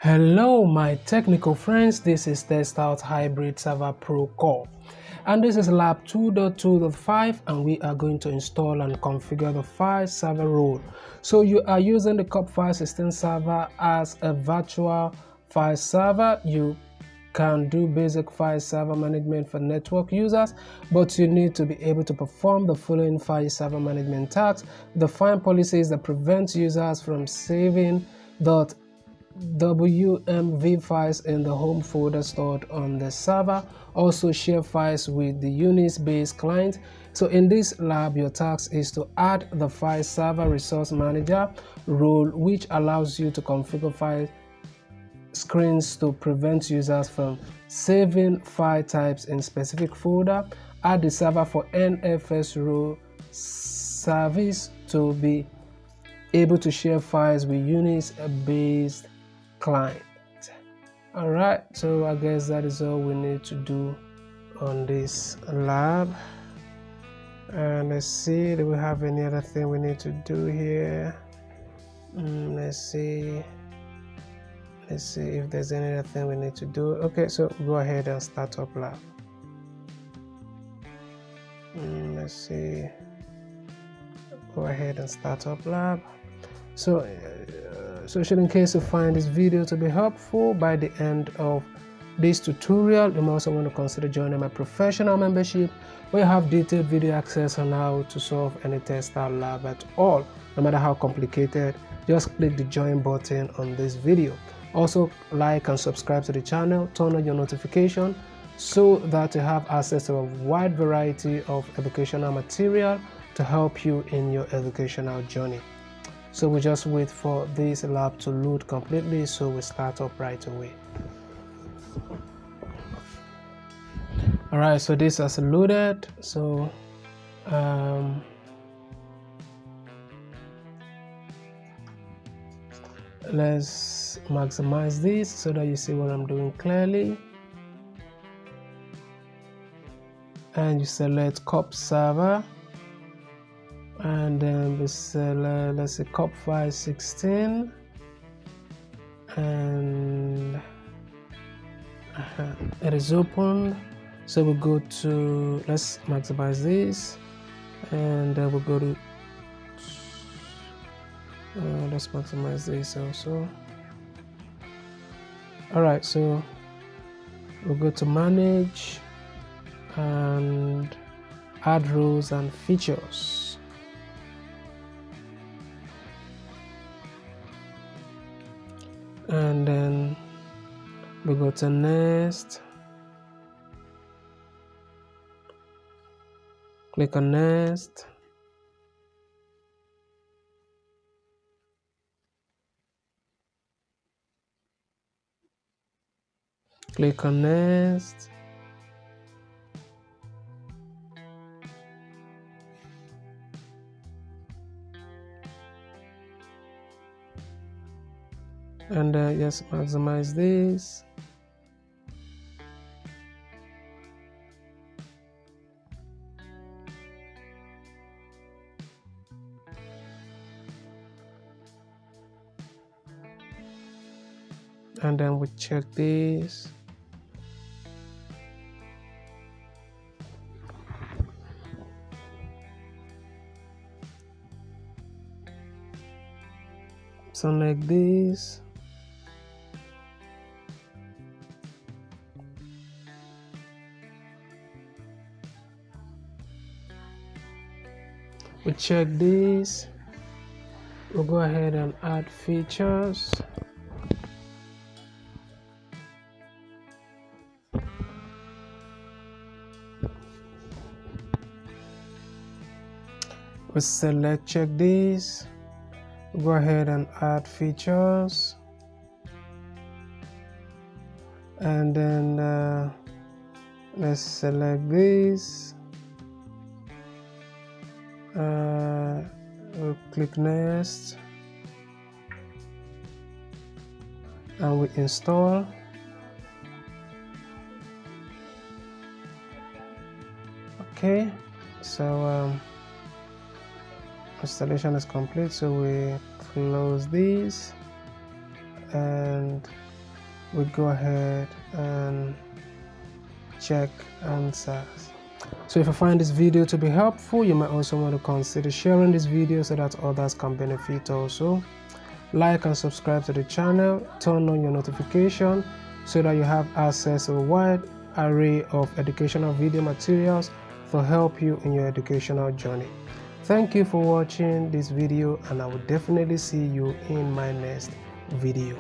Hello my technical friends, this is TestOut Hybrid Server Pro Core and this is lab 2.2.5 and we are going to install and configure the file server role. So you are using the CUP file system server as a virtual file server. You can do basic file server management for network users, but you need to be able to perform the following file server management tasks: define policies that prevent users from saving .wmv files in the home folder stored on the server. Also share files with the Unix-based client. So in this lab, your task is to add the file server resource manager role, which allows you to configure file screens to prevent users from saving file types in specific folder. Add the server for NFS role service to be able to share files with Unix-based client. All right, so I guess that is all we need to do on this lab. And let's see, do we have any other thing we need to do here? Let's see if there's any other thing we need to do. Okay, so go ahead and start up lab. Let's see, go ahead and start up lab. So in case you find this video to be helpful, by the end of this tutorial, you may also want to consider joining my professional membership, where you have detailed video access on how to solve any TestOut lab at all, no matter how complicated. Just click the join button on this video. Also, like and subscribe to the channel, turn on your notification so that you have access to a wide variety of educational material to help you in your educational journey. So we just wait for this lab to load completely, so we start up right away. All right, so this has loaded. So let's maximize this so that you see what I'm doing clearly. And you select CUP server. And then we select, let's say, CUP file 16, and it is open. So we go to, let's maximize this, and then we'll go to let's maximize this also. All right, so we'll go to manage and add roles and features. And then we go to next, click on next, click on next, and yes, maximize this. And then we check this. Select this. We check this. We'll go ahead and add features. We select check this. We'll go ahead and add features. And then let's select this. We'll click next, and we install. Okay, so installation is complete, so we close this and we go ahead and check answers. So if you find this video to be helpful, you might also want to consider sharing this video so that others can benefit also. Like and subscribe to the channel, turn on your notification so that you have access to a wide array of educational video materials to help you in your educational journey. Thank you for watching this video, and I will definitely see you in my next video.